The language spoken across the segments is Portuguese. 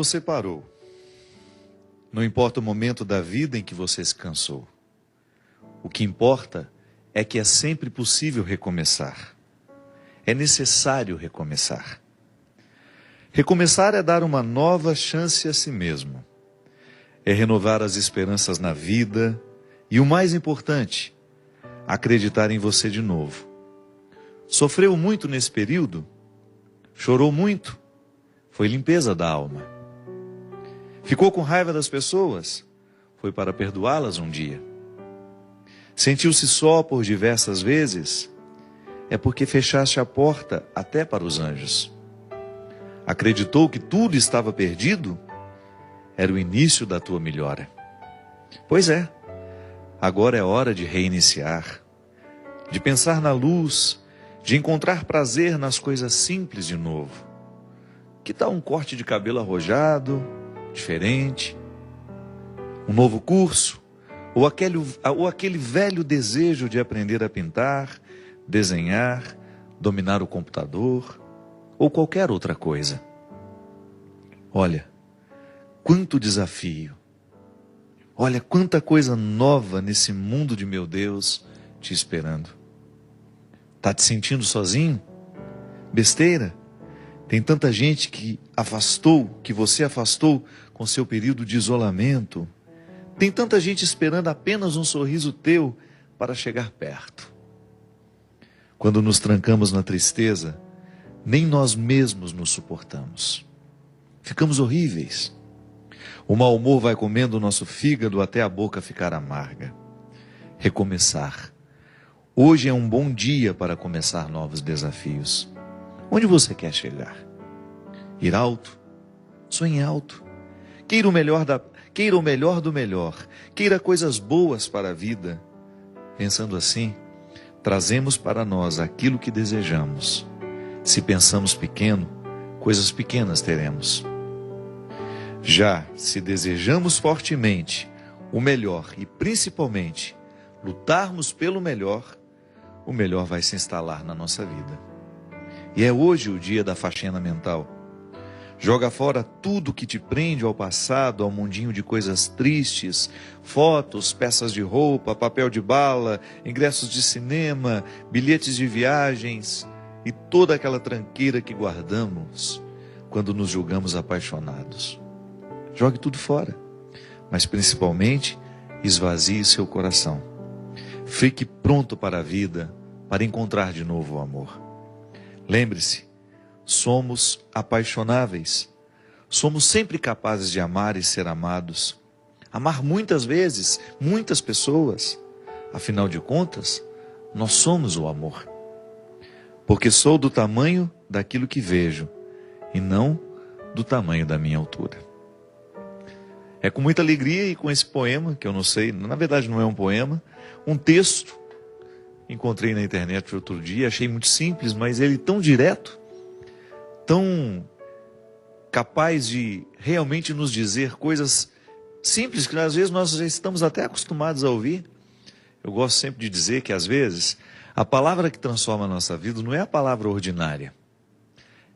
você parou. Não importa o momento da vida em que você se cansou. O que importa é que é sempre possível recomeçar. É necessário recomeçar. Recomeçar é dar uma nova chance a si mesmo. É renovar as esperanças na vida e, o mais importante, acreditar em você de novo. Sofreu muito nesse período? Chorou muito? Foi limpeza da alma. Ficou com raiva das pessoas? Foi para perdoá-las um dia. Sentiu-se só por diversas vezes? É porque fechaste a porta até para os anjos. Acreditou que tudo estava perdido? Era o início da tua melhora. Pois é, agora é hora de reiniciar, de pensar na luz, de encontrar prazer nas coisas simples de novo. Que tal um corte de cabelo arrojado, diferente? Um novo curso? Ou aquele velho desejo de aprender a pintar, desenhar, dominar o computador, ou qualquer outra coisa? Olha, quanto desafio! Olha quanta coisa nova nesse mundo de meu Deus te esperando. Tá te sentindo sozinho? Besteira? Tem tanta gente que você afastou com seu período de isolamento. Tem tanta gente esperando apenas um sorriso teu para chegar perto. Quando nos trancamos na tristeza, nem nós mesmos nos suportamos. Ficamos horríveis. O mau humor vai comendo o nosso fígado até a boca ficar amarga. Recomeçar. Hoje é um bom dia para começar novos desafios. Onde você quer chegar? Ir alto? Sonhe alto. Queira o melhor do melhor. Queira coisas boas para a vida. Pensando assim, trazemos para nós aquilo que desejamos. Se pensamos pequeno, coisas pequenas teremos. Já se desejamos fortemente o melhor e principalmente lutarmos pelo melhor, o melhor vai se instalar na nossa vida. E é hoje o dia da faxina mental. Joga fora tudo que te prende ao passado, ao mundinho de coisas tristes, fotos, peças de roupa, papel de bala, ingressos de cinema, bilhetes de viagens e toda aquela tranqueira que guardamos quando nos julgamos apaixonados. Jogue tudo fora, mas principalmente esvazie seu coração. Fique pronto para a vida, para encontrar de novo o amor. Lembre-se, somos apaixonáveis. Somos sempre capazes de amar e ser amados. Amar muitas vezes, muitas pessoas. Afinal de contas, nós somos o amor. Porque sou do tamanho daquilo que vejo e não do tamanho da minha altura. É com muita alegria e com esse poema, que eu não sei, na verdade não é um poema, um texto, encontrei na internet outro dia, achei muito simples, mas ele tão direto, tão capaz de realmente nos dizer coisas simples, que às vezes nós já estamos até acostumados a ouvir. Eu gosto sempre de dizer que às vezes a palavra que transforma a nossa vida não é a palavra ordinária,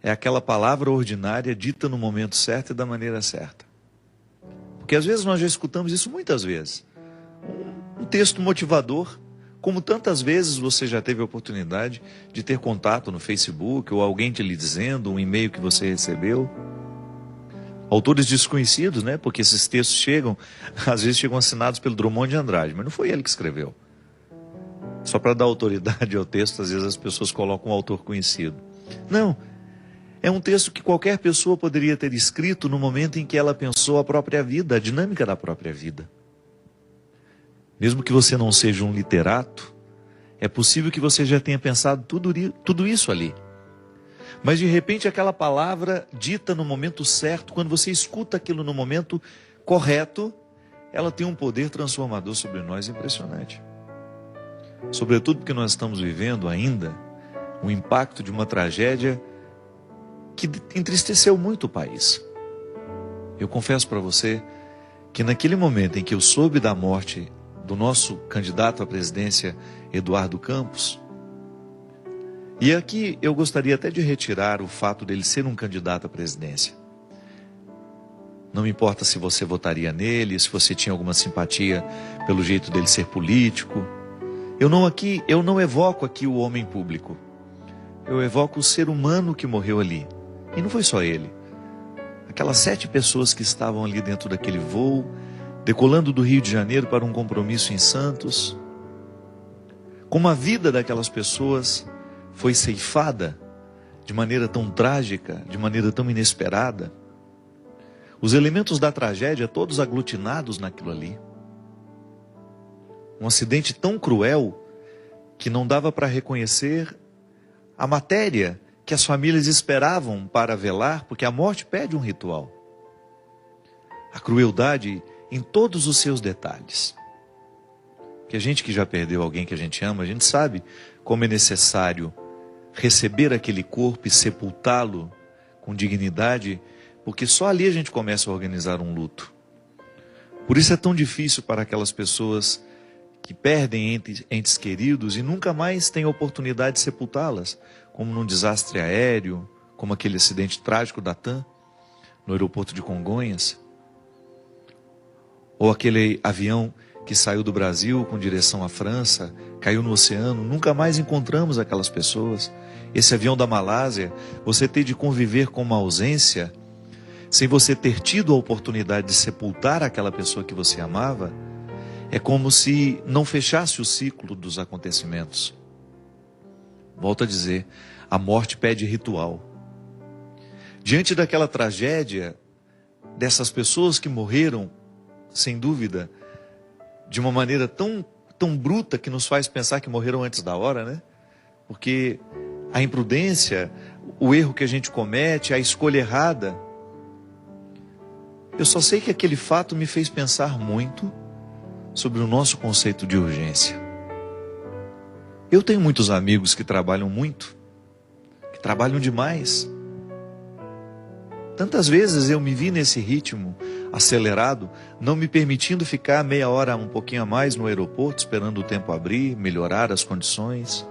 é aquela palavra ordinária dita no momento certo e da maneira certa. Porque às vezes nós já escutamos isso muitas vezes. Um texto motivador, como tantas vezes você já teve a oportunidade de ter contato no Facebook, ou alguém te lhe dizendo, um e-mail que você recebeu. Autores desconhecidos, né? Porque esses textos às vezes chegam assinados pelo Drummond de Andrade, mas não foi ele que escreveu. Só para dar autoridade ao texto, às vezes as pessoas colocam um autor conhecido. Não. É um texto que qualquer pessoa poderia ter escrito no momento em que ela pensou a própria vida, a dinâmica da própria vida. Mesmo que você não seja um literato, é possível que você já tenha pensado tudo isso ali. Mas de repente aquela palavra dita no momento certo, quando você escuta aquilo no momento correto, ela tem um poder transformador sobre nós impressionante. Sobretudo porque nós estamos vivendo ainda o impacto de uma tragédia que entristeceu muito o país. Eu confesso para você que naquele momento em que eu soube da morte do nosso candidato à presidência, Eduardo Campos, e aqui eu gostaria até de retirar o fato dele ser um candidato à presidência. Não me importa se você votaria nele, se você tinha alguma simpatia pelo jeito dele ser político. Eu não evoco aqui o homem público. Eu evoco o ser humano que morreu ali. E não foi só ele. Aquelas 7 pessoas que estavam ali dentro daquele voo, decolando do Rio de Janeiro para um compromisso em Santos. Como a vida daquelas pessoas foi ceifada de maneira tão trágica, de maneira tão inesperada. Os elementos da tragédia todos aglutinados naquilo ali. Um acidente tão cruel que não dava para reconhecer a matéria que as famílias esperavam para velar, porque a morte pede um ritual. A crueldade em todos os seus detalhes. Que a gente que já perdeu alguém que a gente ama, a gente sabe como é necessário receber aquele corpo e sepultá-lo com dignidade, porque só ali a gente começa a organizar um luto. Por isso é tão difícil para aquelas pessoas que perdem entes queridos e nunca mais têm oportunidade de sepultá-las, como num desastre aéreo, como aquele acidente trágico da TAM, no aeroporto de Congonhas, ou aquele avião que saiu do Brasil com direção à França, caiu no oceano, nunca mais encontramos aquelas pessoas. Esse avião da Malásia, você ter de conviver com uma ausência, sem você ter tido a oportunidade de sepultar aquela pessoa que você amava, é como se não fechasse o ciclo dos acontecimentos. Volto a dizer, a morte pede ritual. Diante daquela tragédia, dessas pessoas que morreram, sem dúvida, de uma maneira tão bruta que nos faz pensar que morreram antes da hora, né? Porque a imprudência, o erro que a gente comete, a escolha errada. Eu só sei que aquele fato me fez pensar muito sobre o nosso conceito de urgência. Eu tenho muitos amigos que trabalham muito, que trabalham demais. Tantas vezes eu me vi nesse ritmo acelerado, não me permitindo ficar meia hora, um pouquinho a mais no aeroporto, esperando o tempo abrir, melhorar as condições.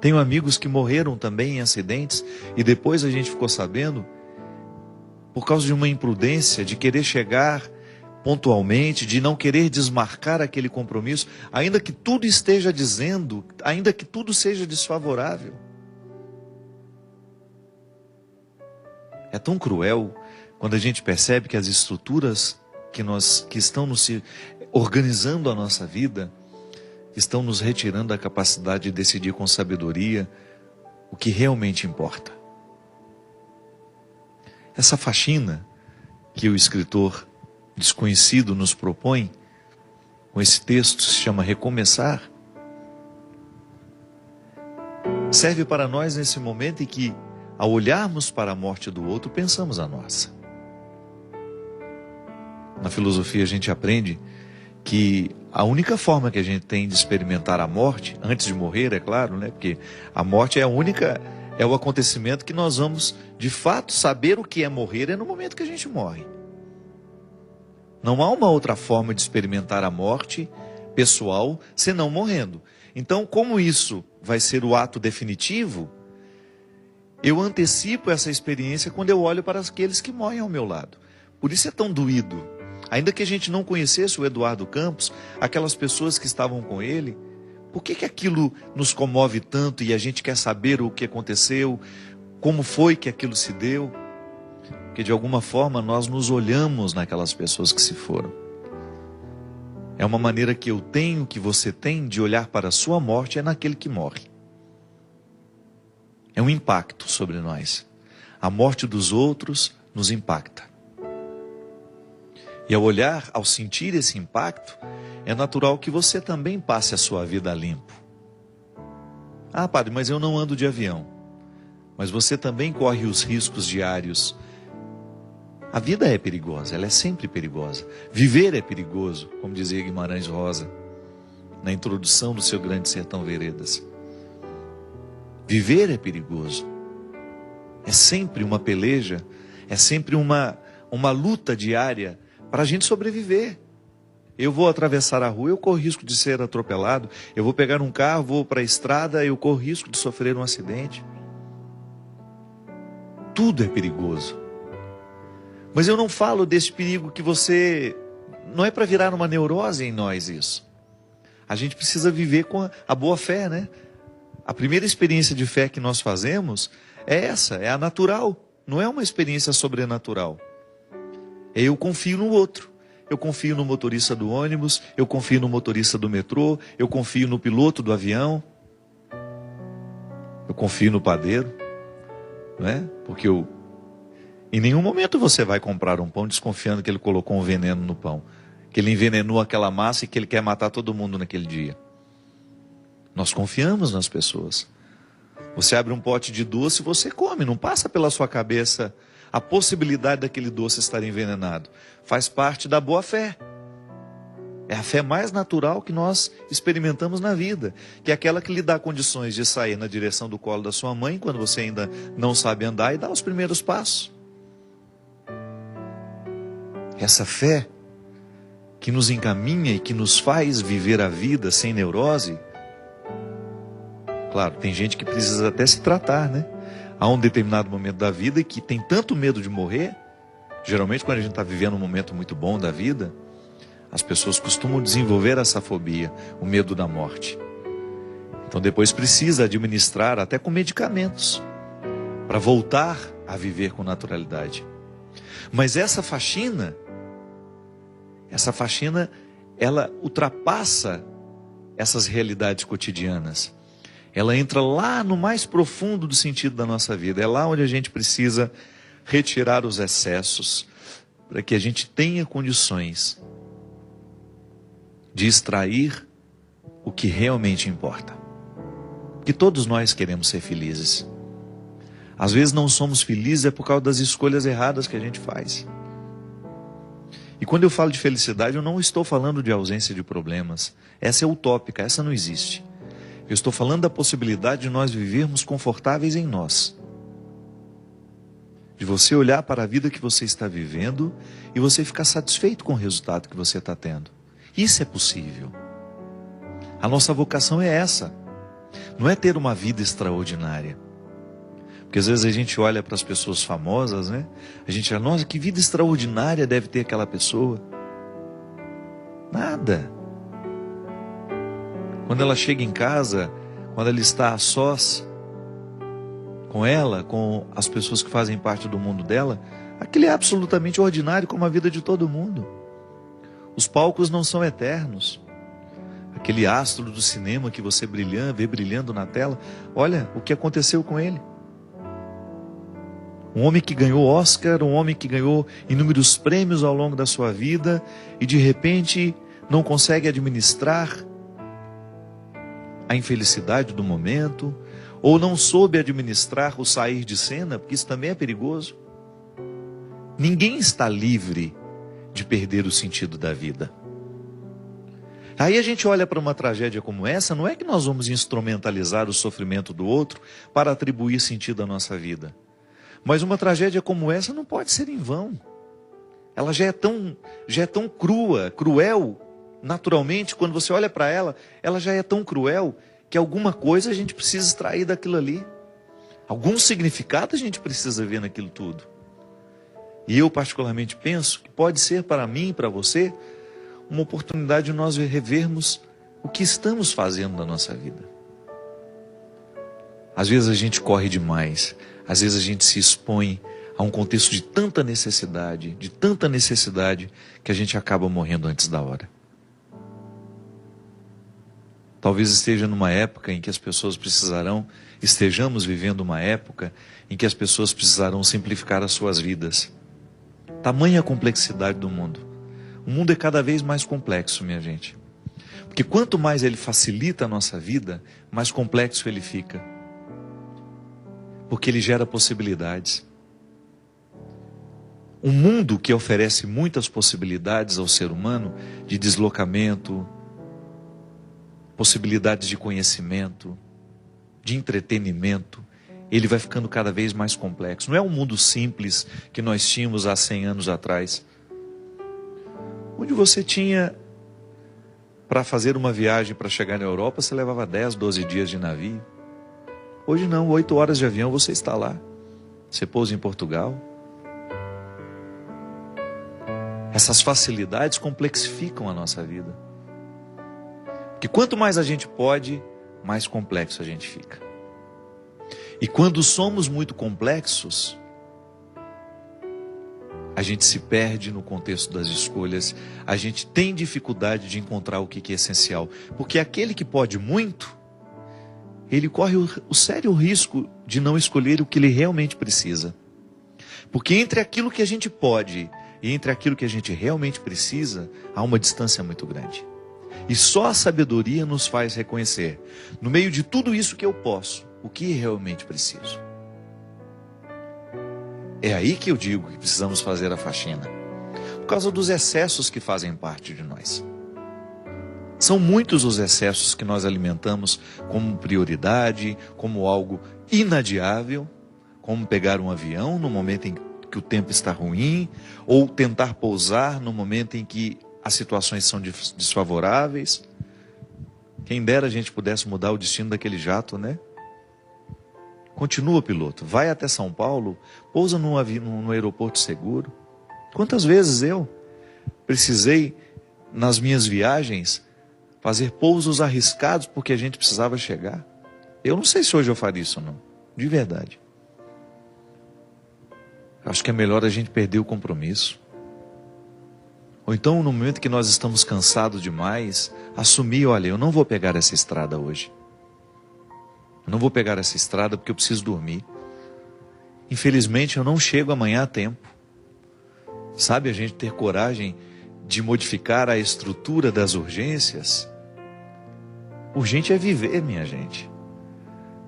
Tenho amigos que morreram também em acidentes e depois a gente ficou sabendo, por causa de uma imprudência, de querer chegar pontualmente, de não querer desmarcar aquele compromisso, ainda que tudo esteja dizendo, ainda que tudo seja desfavorável. É tão cruel quando a gente percebe que as estruturas que estão organizando a nossa vida estão nos retirando a capacidade de decidir com sabedoria o que realmente importa. Essa faxina que o escritor desconhecido nos propõe, com esse texto se chama Recomeçar, serve para nós nesse momento em que, ao olharmos para a morte do outro, pensamos a nossa. Na filosofia a gente aprende que a única forma que a gente tem de experimentar a morte, antes de morrer, é claro, né? Porque a morte é o acontecimento que nós vamos, de fato, saber o que é morrer, é no momento que a gente morre. Não há uma outra forma de experimentar a morte pessoal, senão morrendo. Então, como isso vai ser o ato definitivo, eu antecipo essa experiência quando eu olho para aqueles que morrem ao meu lado. Por isso é tão doído. Ainda que a gente não conhecesse o Eduardo Campos, aquelas pessoas que estavam com ele, por que aquilo nos comove tanto e a gente quer saber o que aconteceu, como foi que aquilo se deu? Porque de alguma forma nós nos olhamos naquelas pessoas que se foram. É uma maneira que eu tenho, que você tem, de olhar para a sua morte, é naquele que morre. É um impacto sobre nós. A morte dos outros nos impacta. E ao olhar, ao sentir esse impacto, é natural que você também passe a sua vida a limpo. Ah, padre, mas eu não ando de avião. Mas você também corre os riscos diários. A vida é perigosa, ela é sempre perigosa. Viver é perigoso, como dizia Guimarães Rosa, na introdução do seu Grande Sertão Veredas. Viver é perigoso. É sempre uma peleja, é sempre uma luta diária para a gente sobreviver. Eu vou atravessar a rua, eu corro risco de ser atropelado. Eu vou pegar um carro, vou para a estrada, eu corro risco de sofrer um acidente. Tudo é perigoso. Mas eu não falo desse perigo que você... Não é para virar uma neurose em nós isso. A gente precisa viver com a boa fé, né? A primeira experiência de fé que nós fazemos é essa, é a natural. Não é uma experiência sobrenatural. Eu confio no outro. Eu confio no motorista do ônibus, eu confio no motorista do metrô, eu confio no piloto do avião, eu confio no padeiro, não é? Porque em nenhum momento você vai comprar um pão desconfiando que ele colocou um veneno no pão, que ele envenenou aquela massa e que ele quer matar todo mundo naquele dia. Nós confiamos nas pessoas. Você abre um pote de doce e você come, não passa pela sua cabeça a possibilidade daquele doce estar envenenado. Faz parte da boa fé. É a fé mais natural que nós experimentamos na vida, que é aquela que lhe dá condições de sair na direção do colo da sua mãe, quando você ainda não sabe andar, e dar os primeiros passos. Essa fé que nos encaminha e que nos faz viver a vida sem neurose. Claro, tem gente que precisa até se tratar, né? Há um determinado momento da vida que tem tanto medo de morrer. Geralmente quando a gente está vivendo um momento muito bom da vida, as pessoas costumam desenvolver essa fobia, o medo da morte. Então depois precisa administrar até com medicamentos, para voltar a viver com naturalidade. Mas essa faxina, ela ultrapassa essas realidades cotidianas. Ela entra lá no mais profundo do sentido da nossa vida. É lá onde a gente precisa retirar os excessos, para que a gente tenha condições de extrair o que realmente importa. Porque todos nós queremos ser felizes. Às vezes não somos felizes por causa das escolhas erradas que a gente faz. E quando eu falo de felicidade, eu não estou falando de ausência de problemas. Essa é utópica, essa não existe. Eu estou falando da possibilidade de nós vivermos confortáveis em nós. De você olhar para a vida que você está vivendo e você ficar satisfeito com o resultado que você está tendo. Isso é possível. A nossa vocação é essa. Não é ter uma vida extraordinária. Porque às vezes a gente olha para as pessoas famosas, né? A gente acha, nossa, que vida extraordinária deve ter aquela pessoa. Nada. Quando ela chega em casa, quando ela está a sós com ela, com as pessoas que fazem parte do mundo dela, aquilo é absolutamente ordinário como a vida de todo mundo. Os palcos não são eternos. Aquele astro do cinema que você vê brilhando na tela, olha o que aconteceu com ele. Um homem que ganhou Oscar, um homem que ganhou inúmeros prêmios ao longo da sua vida e de repente não consegue administrar a infelicidade do momento, ou não soube administrar o sair de cena, porque isso também é perigoso. Ninguém está livre de perder o sentido da vida. Aí a gente olha para uma tragédia como essa, não é que nós vamos instrumentalizar o sofrimento do outro para atribuir sentido à nossa vida. Mas uma tragédia como essa não pode ser em vão. Ela já é tão cruel, naturalmente, quando você olha para ela, ela já é tão cruel que alguma coisa a gente precisa extrair daquilo ali. Algum significado a gente precisa ver naquilo tudo. E eu particularmente penso que pode ser para mim e para você uma oportunidade de nós revermos o que estamos fazendo na nossa vida. Às vezes a gente corre demais, às vezes a gente se expõe a um contexto de tanta necessidade, que a gente acaba morrendo antes da hora. Talvez esteja numa época em que as pessoas estejamos vivendo uma época em que as pessoas precisarão simplificar as suas vidas. Tamanha a complexidade do mundo. O mundo é cada vez mais complexo, minha gente. Porque quanto mais ele facilita a nossa vida, mais complexo ele fica. Porque ele gera possibilidades. Um mundo que oferece muitas possibilidades ao ser humano de deslocamento, possibilidades de conhecimento, de entretenimento, ele vai ficando cada vez mais complexo. Não é um mundo simples que nós tínhamos há 100 anos atrás, onde você tinha, para fazer uma viagem para chegar na Europa, você levava 10, 12 dias de navio. Hoje não, 8 horas de avião você está lá. Você pousa em Portugal. Essas facilidades complexificam a nossa vida. Porque quanto mais a gente pode, mais complexo a gente fica. E quando somos muito complexos, a gente se perde no contexto das escolhas, a gente tem dificuldade de encontrar o que é essencial. Porque aquele que pode muito, ele corre o sério risco de não escolher o que ele realmente precisa. Porque entre aquilo que a gente pode e entre aquilo que a gente realmente precisa, há uma distância muito grande. E só a sabedoria nos faz reconhecer, no meio de tudo isso que eu posso, o que realmente preciso. É aí que eu digo que precisamos fazer a faxina, por causa dos excessos que fazem parte de nós. São muitos os excessos que nós alimentamos como prioridade, como algo inadiável, como pegar um avião no momento em que o tempo está ruim, ou tentar pousar no momento em que as situações são desfavoráveis. Quem dera a gente pudesse mudar o destino daquele jato, né? Continua, piloto, vai até São Paulo, pousa no aeroporto seguro. Quantas vezes eu precisei, nas minhas viagens, fazer pousos arriscados porque a gente precisava chegar? Eu não sei se hoje eu faria isso ou não, de verdade. Acho que é melhor a gente perder o compromisso. Ou então, no momento que nós estamos cansados demais, assumir, olha, eu não vou pegar essa estrada hoje. Eu não vou pegar essa estrada porque eu preciso dormir. Infelizmente, eu não chego amanhã a tempo. Sabe, a gente ter coragem de modificar a estrutura das urgências. Urgente é viver, minha gente.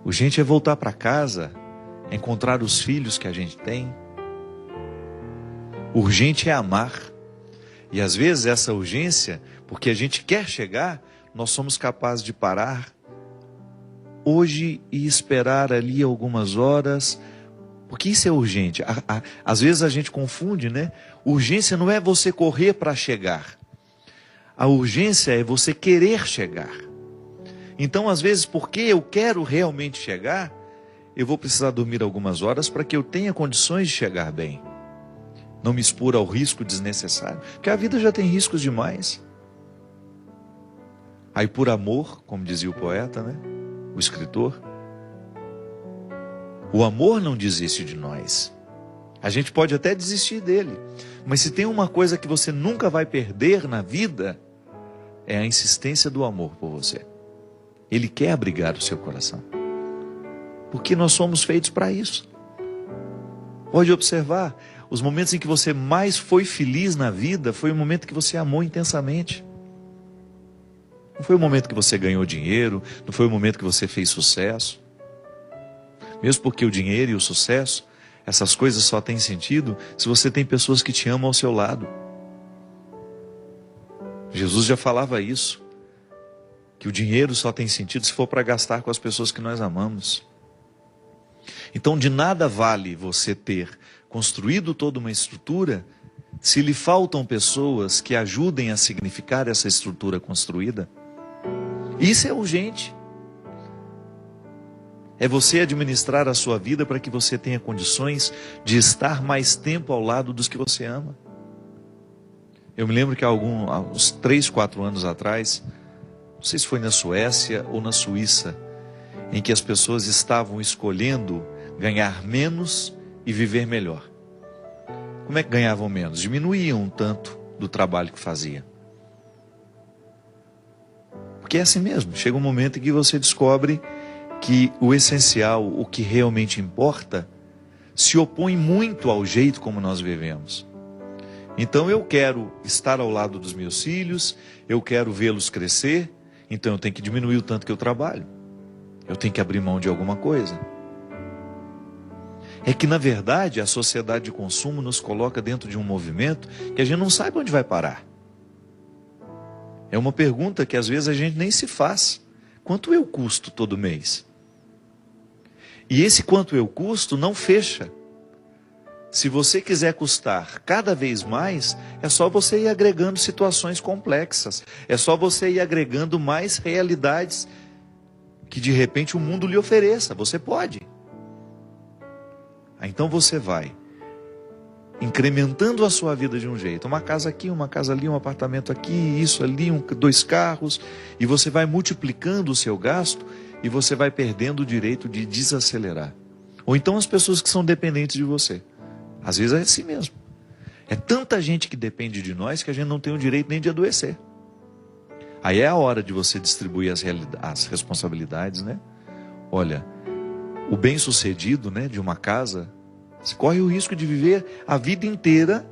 Urgente é voltar para casa, encontrar os filhos que a gente tem. Urgente é amar. E às vezes essa urgência, porque a gente quer chegar, nós somos capazes de parar hoje e esperar ali algumas horas, porque isso é urgente. Às vezes a gente confunde, né? Urgência não é você correr para chegar. A urgência é você querer chegar. Então, às vezes, porque eu quero realmente chegar, eu vou precisar dormir algumas horas para que eu tenha condições de chegar bem. Não me expor ao risco desnecessário, porque a vida já tem riscos demais. Aí por amor, como dizia o poeta, né? O escritor, o amor não desiste de nós. A gente pode até desistir dele, mas se tem uma coisa que você nunca vai perder na vida, é a insistência do amor por você. Ele quer abrigar o seu coração, porque nós somos feitos para isso. Pode observar, os momentos em que você mais foi feliz na vida, foi o momento que você amou intensamente. Não foi o momento que você ganhou dinheiro, não foi o momento que você fez sucesso. Mesmo porque o dinheiro e o sucesso, essas coisas só têm sentido se você tem pessoas que te amam ao seu lado. Jesus já falava isso, que o dinheiro só tem sentido se for para gastar com as pessoas que nós amamos. Então de nada vale você ter construído toda uma estrutura se lhe faltam pessoas que ajudem a significar essa estrutura construída. Isso é urgente. É você administrar a sua vida para que você tenha condições de estar mais tempo ao lado dos que você ama. Eu me lembro que há uns 3, 4 anos atrás, não sei se foi na Suécia ou na Suíça, em que as pessoas estavam escolhendo ganhar menos e viver melhor. Como é que ganhavam menos? Diminuíam um tanto do trabalho que fazia. Porque é assim mesmo, chega um momento em que você descobre que o essencial, o que realmente importa, se opõe muito ao jeito como nós vivemos. Então eu quero estar ao lado dos meus filhos, eu quero vê-los crescer, então eu tenho que diminuir o tanto que eu trabalho. Eu tenho que abrir mão de alguma coisa. É que na verdade a sociedade de consumo nos coloca dentro de um movimento que a gente não sabe onde vai parar. É uma pergunta que às vezes a gente nem se faz. Quanto eu custo todo mês? E esse quanto eu custo não fecha. Se você quiser custar cada vez mais, é só você ir agregando situações complexas. É só você ir agregando mais realidades que de repente o mundo lhe ofereça. Você pode. Então você vai incrementando a sua vida de um jeito. Uma casa aqui, uma casa ali, um apartamento aqui, isso ali, 2 carros. E você vai multiplicando o seu gasto e você vai perdendo o direito de desacelerar. Ou então as pessoas que são dependentes de você. Às vezes é assim mesmo. É tanta gente que depende de nós que a gente não tem o direito nem de adoecer. Aí é a hora de você distribuir as responsabilidades, né? Olha, o bem-sucedido, né, de uma casa, você corre o risco de viver a vida inteira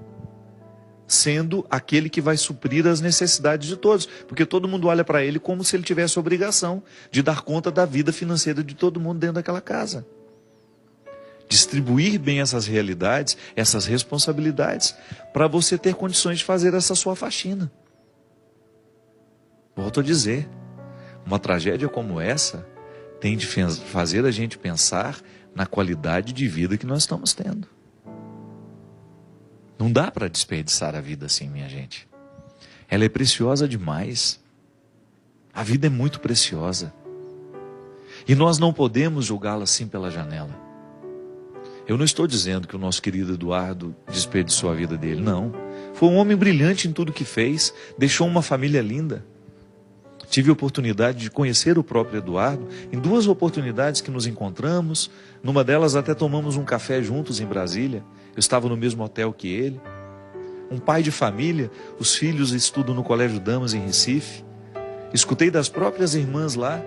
sendo aquele que vai suprir as necessidades de todos. Porque todo mundo olha para ele como se ele tivesse a obrigação de dar conta da vida financeira de todo mundo dentro daquela casa. Distribuir bem essas realidades, essas responsabilidades, para você ter condições de fazer essa sua faxina. Volto a dizer, uma tragédia como essa tem de fazer a gente pensar na qualidade de vida que nós estamos tendo. Não dá para desperdiçar a vida assim, minha gente. Ela é preciosa demais. A vida é muito preciosa. E nós não podemos julgá-la assim pela janela. Eu não estou dizendo que o nosso querido Eduardo desperdiçou a vida dele, não. Foi um homem brilhante em tudo que fez, deixou uma família linda. Tive a oportunidade de conhecer o próprio Eduardo em 2 oportunidades que nos encontramos. Numa delas até tomamos um café juntos em Brasília. Eu estava no mesmo hotel que ele. Um pai de família, os filhos estudam no Colégio Damas em Recife. Escutei das próprias irmãs lá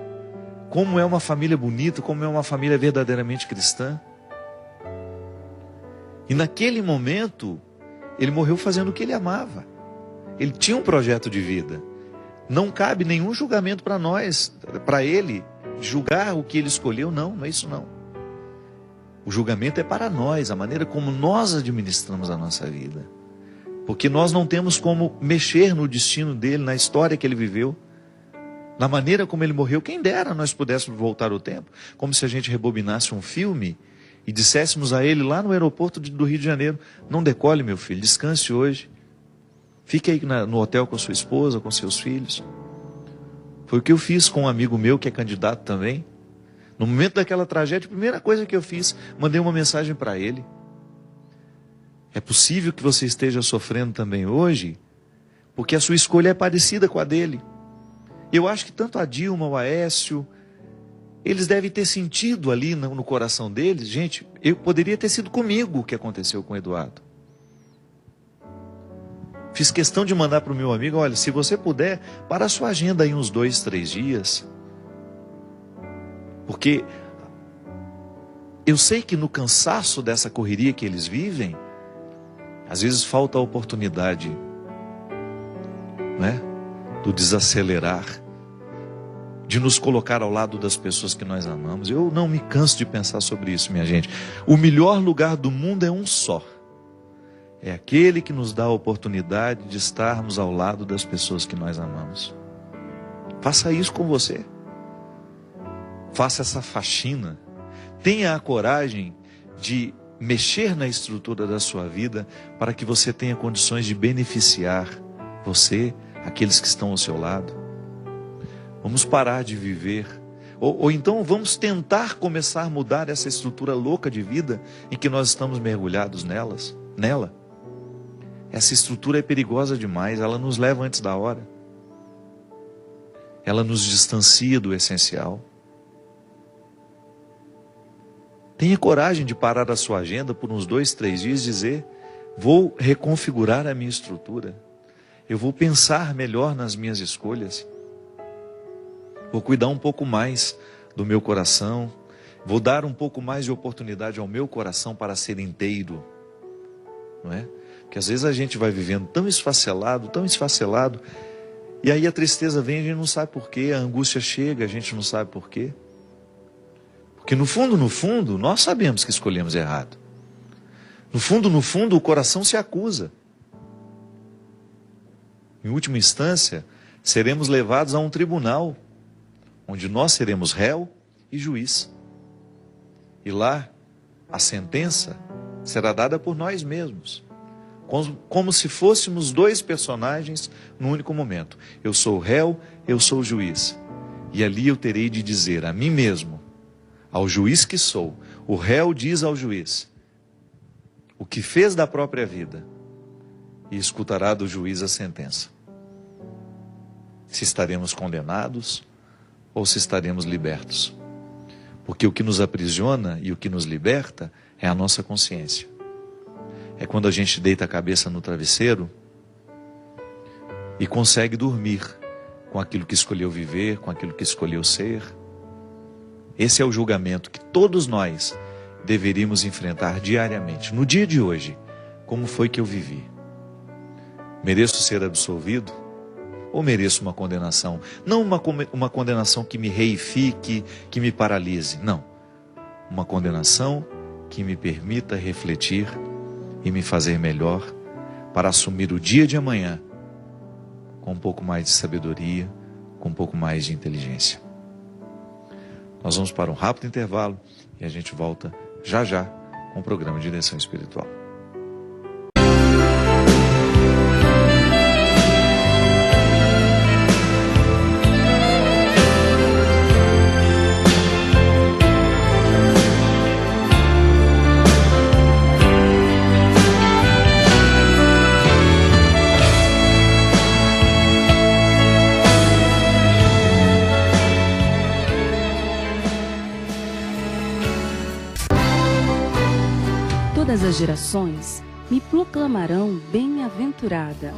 como é uma família bonita, como é uma família verdadeiramente cristã. E naquele momento, ele morreu fazendo o que ele amava. Ele tinha um projeto de vida. Não cabe nenhum julgamento para nós, para ele, julgar o que ele escolheu, não é isso não. O julgamento é para nós, a maneira como nós administramos a nossa vida. Porque nós não temos como mexer no destino dele, na história que ele viveu, na maneira como ele morreu. Quem dera nós pudéssemos voltar o tempo, como se a gente rebobinasse um filme e disséssemos a ele lá no aeroporto do Rio de Janeiro: não decole, meu filho, descanse hoje. Fique aí no hotel com a sua esposa, com seus filhos. Foi o que eu fiz com um amigo meu que é candidato também. No momento daquela tragédia, a primeira coisa que eu fiz, mandei uma mensagem para ele. É possível que você esteja sofrendo também hoje, porque a sua escolha é parecida com a dele. Eu acho que tanto a Dilma, o Aécio, eles devem ter sentido ali no coração deles. Gente, poderia ter sido comigo o que aconteceu com o Eduardo. Fiz questão de mandar para o meu amigo: olha, se você puder, para a sua agenda aí uns 2, 3 dias. Porque eu sei que no cansaço dessa correria que eles vivem, às vezes falta a oportunidade, né, do desacelerar, de nos colocar ao lado das pessoas que nós amamos. Eu não me canso de pensar sobre isso, minha gente. O melhor lugar do mundo é um só. É aquele que nos dá a oportunidade de estarmos ao lado das pessoas que nós amamos. Faça isso com você. Faça essa faxina. Tenha a coragem de mexer na estrutura da sua vida para que você tenha condições de beneficiar você, aqueles que estão ao seu lado. Vamos parar de viver. Ou então vamos tentar começar a mudar essa estrutura louca de vida em que nós estamos mergulhados nela. Essa estrutura é perigosa demais, ela nos leva antes da hora. Ela nos distancia do essencial. Tenha coragem de parar a sua agenda por uns 2, 3 dias e dizer: vou reconfigurar a minha estrutura. Eu vou pensar melhor nas minhas escolhas. Vou cuidar um pouco mais do meu coração. Vou dar um pouco mais de oportunidade ao meu coração para ser inteiro. Não é? Porque às vezes a gente vai vivendo tão esfacelado, e aí a tristeza vem e a gente não sabe porquê, a angústia chega, a gente não sabe porquê. Porque no fundo, nós sabemos que escolhemos errado. No fundo, o coração se acusa. Em última instância, seremos levados a um tribunal, onde nós seremos réu e juiz. E lá, a sentença será dada por nós mesmos. Como se fôssemos 2 personagens no único momento. Eu sou o réu, eu sou o juiz. E ali eu terei de dizer a mim mesmo, ao juiz que sou, o réu diz ao juiz: o que fez da própria vida e escutará do juiz a sentença. Se estaremos condenados ou se estaremos libertos. Porque o que nos aprisiona e o que nos liberta é a nossa consciência. É quando a gente deita a cabeça no travesseiro e consegue dormir com aquilo que escolheu viver, com aquilo que escolheu ser. Esse é o julgamento que todos nós deveríamos enfrentar diariamente. No dia de hoje, como foi que eu vivi? Mereço ser absolvido? Ou mereço uma condenação? Não uma condenação que me reifique, que me paralise. Não. Uma condenação que me permita refletir e me fazer melhor para assumir o dia de amanhã com um pouco mais de sabedoria, com um pouco mais de inteligência. Nós vamos para um rápido intervalo e a gente volta já já com o programa de Direção Espiritual. Todas as gerações me proclamarão bem-aventurada.